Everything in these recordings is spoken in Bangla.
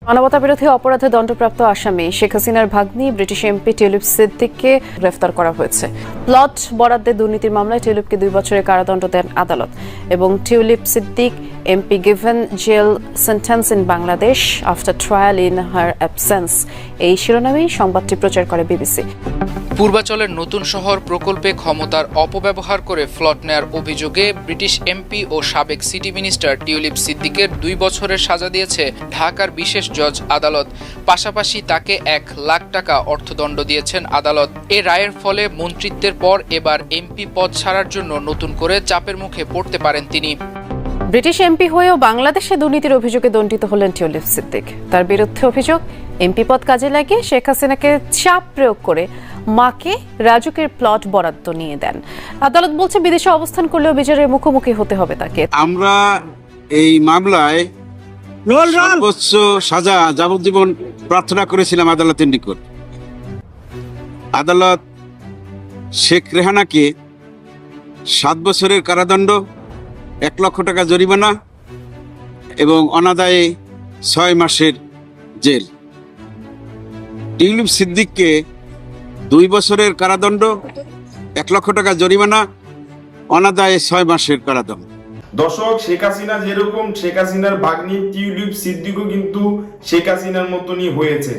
মানবতা বিরোধী অপরাধে দণ্ডপ্রাপ্ত আসামি শেখ হাসিনার ভাগ্নি ব্রিটিশ এমপি টিউলিপ সিদ্দিককে গ্রেফতার করা হয়েছে। প্লট বরাদ্দে দুর্নীতির মামলায় টিউলিপকে 2 বছরের কারাদণ্ড দেন আদালত এবং Tulip Siddiq MP given jail sentence in Bangladesh after trial in her absence, এই শিরোনামেই সংবাদটি প্রচার করে বিবিসি। পূর্বাচলের নতুন শহর প্রকল্পে ক্ষমতার অপব্যবহার করে ফ্লট নেয়ার অভিযোগে ব্রিটিশ এমপি ও সাবেক সিটি মিনিস্টার টিউলিপ সিদ্দিকের 2 বছরের সাজা দিয়েছে ঢাকার বিশেষ জজ আদালত। পাশাপাশি তাকে 1 লাখ টাকা অর্থদণ্ড দিয়েছেন আদালত। এ রায়ের ফলে মন্ত্রিত্বের পর এবার এমপি পদ ছাড়ার জন্য নতুন করে চাপের মুখে পড়তে পারেন তিনি। ব্রিটিশ এমপি হয়েও বাংলাদেশে দুর্নীতির অভিযোগে দণ্ডিত হলেন টিউলিপ সিদ্দিক। তার বিরুদ্ধে অভিযোগ, এমপি পদ কাজে লাগিয়ে শেখ হাসিনাকে চাপ প্রয়োগ করে মাকে রাজুকের প্লট বরাদ্দ নিয়ে দেন। আদালত বলছে বিদেশে অবস্থান করলেও বিচারের মুখোমুখি হতে হবে তাকে। আমরা এই মামলায় সর্বোচ্চ সাজা যাবজ্জীবন প্রার্থনা করেছিলাম আদালতের নিকট। আদালত শেখ রেহানাকে 7 বছরের কারাদণ্ড, 1 লক্ষ টাকা জরিমানা এবং অনাদায়ে 6 মাসের জেল। টিউলিপ সিদ্দিককে 2 বছরের কারাদণ্ড, 1 লক্ষ টাকা জরিমানা, অনাদায়ে 6 মাসের কারাদণ্ড। দর্শক, শেখ হাসিনা যেরকম শেখ হাসিনার ভাগ্নি টিউলিপ সিদ্দিকও কিন্তু শেখ হাসিনার মতনই হয়েছে।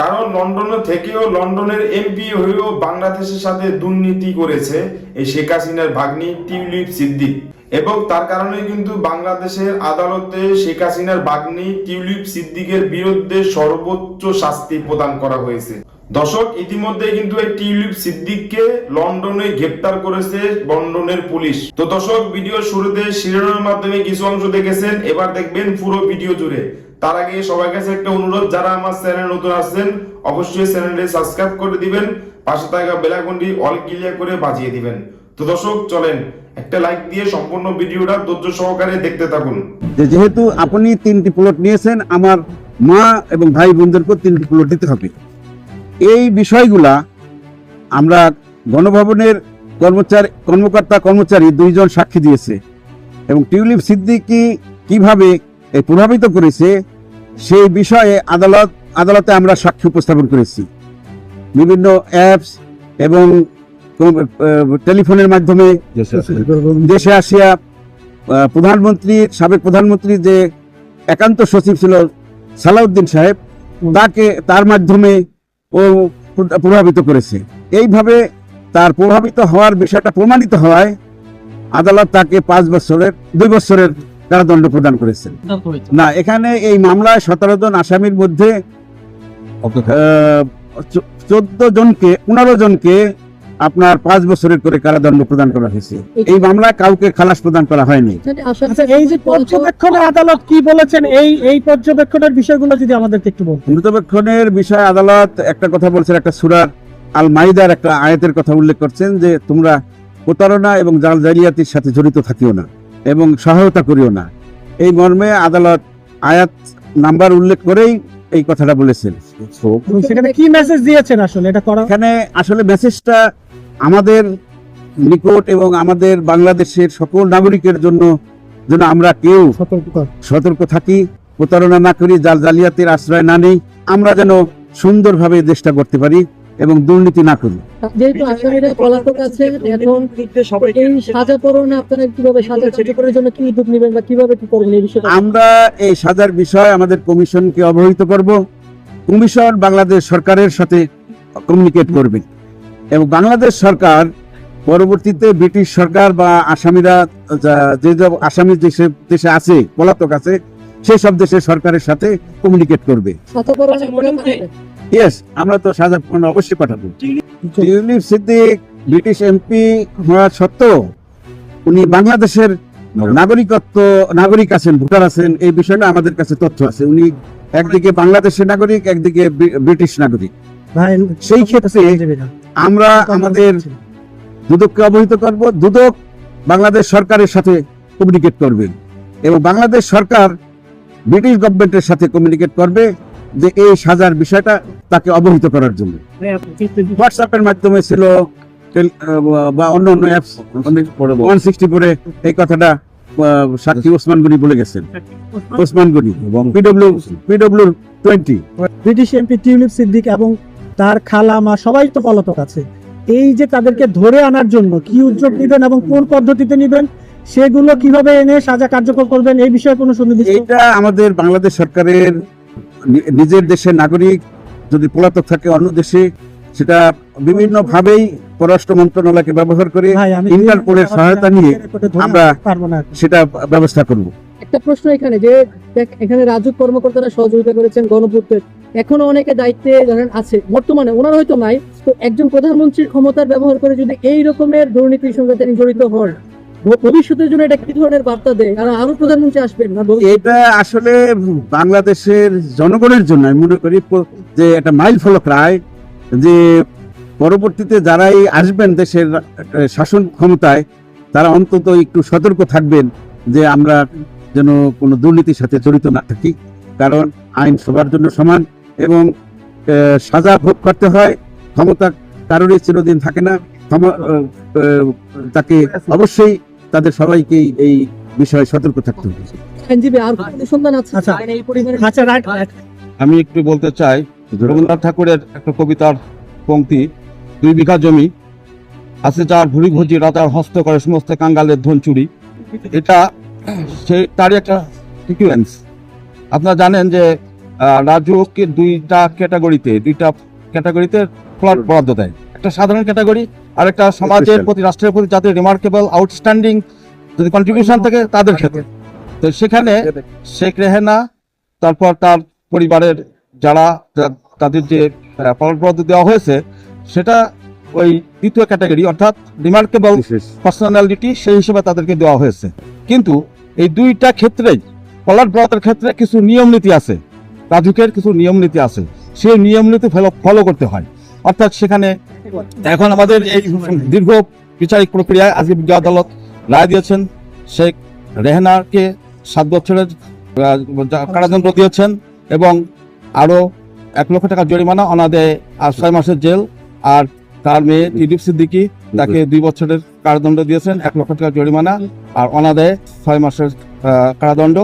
কারণ লন্ডনে থেকেও, লন্ডনের এমপি হয়েও বাংলাদেশের সাথে দুর্নীতি করেছে এই শেখ হাসিনার ভাগ্নি টিউলিপ সিদ্দিক, এবং তার কারণে কিন্তু বাংলাদেশের আদালতে শেখ হাসিনার ভাগ্নি টিউলিপ সিদ্দিকের বিরুদ্ধে সর্বোচ্চ শাস্তি প্রদান করা হয়েছে। দর্শক, ইতিমধ্যে কিন্তু এই টিউলিপ সিদ্দিককে লন্ডনে গ্রেফতার করেছে লন্ডনের পুলিশ। তো দর্শক, ভিডিও শুরুতে শিরোনামের মাধ্যমে কিছু অংশ দেখেছেন, এবার দেখবেন পুরো ভিডিও জুড়ে। তার আগে সবার কাছে একটা অনুরোধ, যারা আমার চ্যানেল নতুন আসছেন অবশ্যই চ্যানেলটি সাবস্ক্রাইব করে দিবেন, পাশে থাকা বেল আইকনটি অল ক্লিক করে বাজিয়ে দিবেন। তো দর্শক, চলেন একটা লাইক দিয়ে সম্পূর্ণ ভিডিওটা ধৈর্য সহকারে দেখতে থাকুন। যেহেতু আপনি 3টি প্লট নিয়েছেন, আমার মা এবং ভাই বোনদেরকে 3টি প্লট দিতে হবে। এই বিষয়গুলা আমরা গণভবনের কর্মকর্তা-কর্মচারী 2 জন সাক্ষী দিয়েছে এবং টিউলিপ সিদ্দিকী কিভাবে প্রভাবিত করেছে সেই বিষয়ে আদালতে আমরা সাক্ষ্য উপস্থাপন করেছি। বিভিন্ন অ্যাপস এবং টেলিফোনের মাধ্যমে দেশে আসিয়া সাবেক প্রধানমন্ত্রী যে একান্ত সচিব ছিল সালাউদ্দিন সাহেব, তার মাধ্যমে ও প্রভাবিত করেছে। এইভাবে তার প্রভাবিত হওয়ার বিষয়টা প্রমাণিত হওয়ায় আদালত তাকে 2 বছরের কারাদণ্ড প্রদান করেছেন। না, এখানে এই মামলায় 17 জন আসামির মধ্যে 15 জনকে আপনার 5 বছরের করে কারাদণ্ড প্রদান করা হয়েছে। এই মামলায় কাউকে খালাস প্রদান করা হয়নি। এই যে পর্যবেক্ষণে আদালত কি বলেছেন, এই পর্যবেক্ষণের বিষয়গুলো যদি আমাদেরকে একটু বলতেন। পর্যবেক্ষণের বিষয়ে আদালত একটা কথা বলছেন, একটা সূরা আল মাইদার একটা আয়াতের কথা উল্লেখ করছেন যে তোমরা প্রতারণা এবং জালিয়াতির সাথে জড়িত থাকিও না এবং সহায়তা করিও না। এই মর্মে আদালত আয়াত নাম্বার উল্লেখ করেই এই কথাটা বলেছেন। সেখানে কি মেসেজ দিয়েছেন আসলে এটা করা? এখানে আসলে মেসেজটা আমাদের নিকট এবং আমাদের বাংলাদেশের সকল নাগরিকের জন্য আমরা কেউ সতর্ক থাকি, প্রতারণা না করি, জালিয়াতির আশ্রয় না নেই, আমরা যেন সুন্দরভাবে দেশটা করতে পারি এবং দুর্নীতি না করি। যেহেতু আসামিরা পলাতক আছে, এখন সাজা পরোয়ানা আপনারা কিভাবে সাজা কার্যকরের জন্য কি উদ্যোগ নেবেন বা কিভাবে কি করবেন এই বিষয়ে? আমরা এই সাজার বিষয়ে আমাদের কমিশনকে অবহিত করব। কমিশন বাংলাদেশ সরকারের সাথে কমিউনিকেট করবে এবং বাংলাদেশ সরকার পরবর্তীতে ব্রিটিশ সরকার বা আসামিরা যে আসামি দেশে আছে, পলাতক আছে, সেই সব দেশের সরকারের সাথে কমিউনিকেট করবে। আমরা তো সাজা অবশ্যই পাঠাবো। টিউলিপ সিদ্দিক ব্রিটিশ এমপি হওয়া সত্ত্বেও উনি বাংলাদেশের নাগরিক আছেন, ভোটার আছেন, এই বিষয়টা আমাদের কাছে তথ্য আছে। উনি একদিকে বাংলাদেশের নাগরিক, একদিকে ব্রিটিশ নাগরিক। সেই ক্ষেত্রে আমরা আমাদের দুদককে অবহিত করব, দুদক বাংলাদেশ সরকারের সাথে কমিউনিকেট করবে এবং বাংলাদেশ সরকার ব্রিটিশ গভর্নমেন্টের সাথে কমিউনিকেট করবে যে এই সাজার বিষয়টা তাকে অবহিত করার জন্য। হোয়াটসঅ্যাপের মাধ্যমে ছিল বা অন্য অ্যাপস 164 এই কথাটা সাক্ষী ওসমান গনি বলে গেছেন, ওসমান গনি এবং PW 20 British MP tulip Siddique এবং তার খালা মা সবাই তো পলাতক আছে। এই যে তাদেরকে ধরে আনার জন্য কি উদ্যোগ নেবেন এবং কোন পদ্ধতিতে নেবেন, সেগুলো কিভাবে এনে সাজা কার্যকর করবেন, এই বিষয়ে কোনো সুনির্দিষ্ট? এটা আমাদের বাংলাদেশ সরকারের নিজের দেশের নাগরিক যদি পলাতক থাকে অন্য দেশে, সেটা বিভিন্ন ভাবেই পররাষ্ট্র মন্ত্রণালয়কে ব্যবহার করে ভাই, আমি ইন্টারপোলের সহায়তা নিয়ে আমরা পারবো না। সেটা ব্যবস্থা করব। একটা প্রশ্ন এখানে যে দেখ, এখানে রাজুক কর্মকর্তারা সহযোগিতা করেছেন গণপূর্তের, এখনো অনেকে দায়িত্বে ধরেন আছে, বর্তমানে ওনারা হয়তো নাই, তো একজন প্রধানমন্ত্রীর ক্ষমতার ব্যবহার করে যদি এই রকমের দুর্নীতির সঙ্গে তিনি জড়িত হন, ভবিষ্যতের জন্য এটা কি ধরনের বার্তা দেয়? আর আরো প্রধানমন্ত্রী আসবেন না? এটা আসলে বাংলাদেশের জনগণের জন্য আমি মনে করি যে একটা মাইল ফলক রায়, যে পরবর্তীতে যারাই আসবেন দেশের শাসন ক্ষমতায়, তারা অন্তত একটু সতর্ক থাকবেন যে আমরা যেন কোনো দুর্নীতির সাথে জড়িত না থাকি। কারণ আইন সবার জন্য সমান এবং সাজা ভোগ করতে হয়। ক্ষমতা কারোরই চিরদিন থাকে না, তাকে অবশ্যই তাদের সবাইকেই এই বিষয়ে সতর্ক থাকতে হবে। আইনজীবী আর কোনো অনুসন্ধান আছে? আচ্ছা। আইনে এই পরিমাণে আচ্ছা, রাইট। আমি একটু বলতে চাই, রবীন্দ্রনাথ ঠাকুরের একটা কবিতার পংক্তি, 2 বিঘা জমি আছে যার ভুরি ভোজি রাজার হস্ত করে সমস্ত কাঙ্গালের ধন চুরি। এটা তারই একটা সিকুয়েন্স। আপনারা জানেন যে রাজুকে দুইটা ক্যাটাগরিতে প্লট বরাদ্দ দেয়, একটা সাধারণ ক্যাটাগরি আর একটা সমাজের প্রতি, রাষ্ট্রের প্রতি যাদের রিমার্কেবল আউটস্ট্যান্ডিং যদি কন্ট্রিবিউশন থাকে তাদের ক্ষেত্রে। তো সেখানে শেখ রেহানা, তারপর তার পরিবারের যারা তাদের যে প্লট বরাদ্দ দেওয়া হয়েছে, সেটা ওই দ্বিতীয় ক্যাটাগরি অর্থাৎ রিমার্কেবল পার্সোনালিটি, সেই হিসেবে তাদেরকে দেওয়া হয়েছে। কিন্তু এই দুইটা ক্ষেত্রেই প্লট বরাদ্দের ক্ষেত্রে কিছু নিয়ম নীতি আছে, রাজুকের কিছু নিয়ম নীতি আছে, সেই নিয়ম নীতি ফলো করতে হয়। অর্থাৎ সেখানে এখন আমাদের এই দীর্ঘ বিচারিক প্রক্রিয়ায় আজকে বিজ্ঞ আদালত রায় দিয়েছেন, শেখ রেহানাকে 7 বছরের কারাদণ্ড দিয়েছেন এবং আরো 1 লক্ষ টাকা জরিমানা, অনাদায়ে আর 6 মাসের জেল। আর তার মেয়ে টিউলিপ সিদ্দিকী, তাকে 2 বছরের কারাদণ্ড দিয়েছেন, 1 লক্ষ টাকা জরিমানা আর অনাদায়ে 6 মাসের কারাদণ্ড।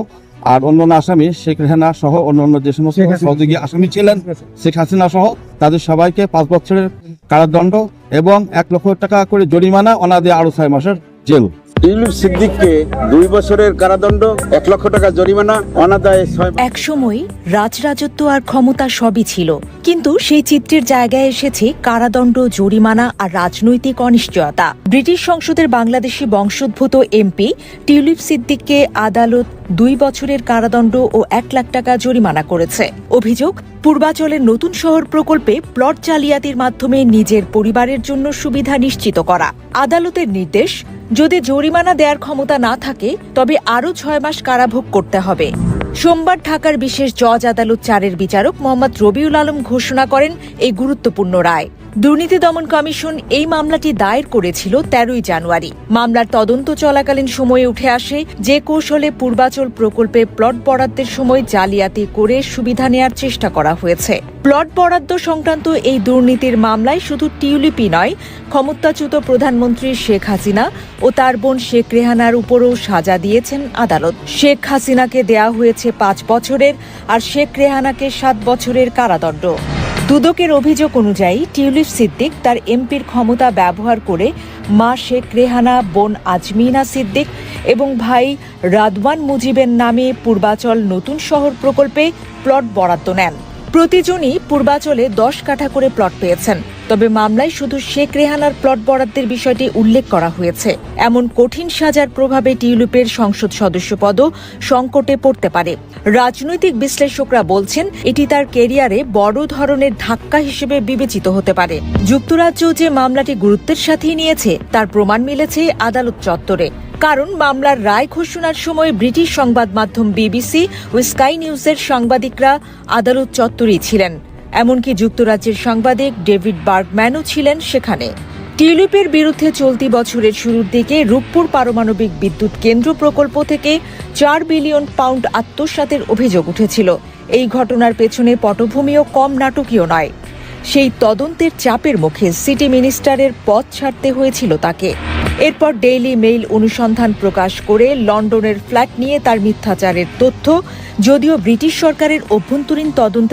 আর অন্যান্য আসামি শেখ রেহানা সহ অন্যান্য যে সমস্ত সহযোগী আসামি ছিলেন, শেখ হাসিনা সহ, তাদের সবাইকে 5 বছরের কারাদণ্ড এবং 1 লক্ষ টাকা করে জরিমানা, অনাদায়ে আরো 6 মাসের জেল। টিউলিপ সিদ্দিককে 2 বছরের কারাদণ্ড, 1 লক্ষ টাকা জরিমানা, অনাদায়ে 6 মাস। একসময় রাজরাজত্ব আর ক্ষমতা সবই ছিল, কিন্তু সেই চিত্রের জায়গায় এসেছে কারাদণ্ড, জরিমানা আর রাজনৈতিক অনিশ্চয়তা। ব্রিটিশ সংসদের বাংলাদেশি বংশোদ্ভূত এমপি টিউলিপ সিদ্দিককে আদালত 2 বছরের কারাদণ্ড ও 1 লাখ টাকা জরিমানা করেছে। অভিযোগ, পূর্বাচলের নতুন শহর প্রকল্পে প্লট জালিয়াতির মাধ্যমে নিজের পরিবারের জন্য সুবিধা নিশ্চিত করা। আদালতের নির্দেশ, যদি জরিমানা দেওয়ার ক্ষমতা না থাকে তবে আরও 6 মাস কারাভোগ করতে হবে। সোমবার ঢাকার বিশেষ জজ আদালত 4-এর বিচারক মোহাম্মদ রবিউল আলম ঘোষণা করেন এই গুরুত্বপূর্ণ রায়। দুর্নীতি দমন কমিশন এই মামলাটি দায়ের করেছিল 13ই জানুয়ারি। মামলার তদন্ত চলাকালীন সময়ে উঠে আসে যে কৌশলে পূর্বাচল প্রকল্পে প্লট বরাদ্দের সময় জালিয়াতি করে সুবিধা নেয়ার চেষ্টা করা হয়েছে। প্লট বরাদ্দ সংক্রান্ত এই দুর্নীতির মামলায় শুধু টিউলিপই নয়, ক্ষমতাচ্যুত প্রধানমন্ত্রী শেখ হাসিনা ও তার বোন শেখ রেহানার উপরও সাজা দিয়েছেন আদালত। শেখ হাসিনাকে দেয়া হয়েছে 5 বছরের আর শেখ রেহানাকে 7 বছরের কারাদণ্ড। দুদকের অভিযোগ অনুযায়ী টিউলিপ সিদ্দিক তার এমপির ক্ষমতা ব্যবহার করে মা শেখ রেহানা, বোন আজমিনা সিদ্দিক এবং ভাই রাদওয়ান মুজিবের নামে পূর্বাচল নতুন শহর প্রকল্পে প্লট বরাদ্দ নেন। প্রতিজনই পূর্বাচলে 10 কাঠা করে প্লট পেয়েছেন। তবে মামলায় শুধু শেখ রেহানার প্লট বরাদ্দের বিষয়টি উল্লেখ করা হয়েছে। এমন কঠিন সাজার প্রভাবে টিউলিপের সংসদ সদস্য পদও সংকটে পড়তে পারে। রাজনৈতিক বিশ্লেষকরা বলছেন এটি তার ক্যারিয়ারে বড় ধরনের ধাক্কা হিসেবে বিবেচিত হতে পারে। যুক্তরাজ্য যে মামলাটি গুরুত্বের সাথেই নিয়েছে তার প্রমাণ মিলেছে আদালত চত্বরে। কারণ মামলার রায় ঘোষণার সময় ব্রিটিশ সংবাদ মাধ্যম বিবিসি ও স্কাই নিউজের সাংবাদিকরা আদালত চত্বরেই ছিলেন। এমনকি যুক্তরাজ্যের সাংবাদিক ডেভিড বার্গম্যানও ছিলেন সেখানে। টিউলিপের বিরুদ্ধে চলতি বছরের শুরুর দিকে রূপপুর পারমাণবিক বিদ্যুৎ কেন্দ্র প্রকল্প থেকে 4 বিলিয়ন পাউন্ড আত্মসাতের অভিযোগ উঠেছিল। এই ঘটনার পেছনে পটভূমিও কম নাটকীয় নয়। সেই তদন্তের চাপের মুখে সিটি মিনিস্টারের পদ ছাড়তে হয়েছিল তাকে। এরপর ডেইলি মেইল অনুসন্ধান প্রকাশ করে লন্ডনের ফ্ল্যাট নিয়ে তার মিথ্যাচারের তথ্য, যদিও ব্রিটিশ সরকারের অভ্যন্তরীণ তদন্ত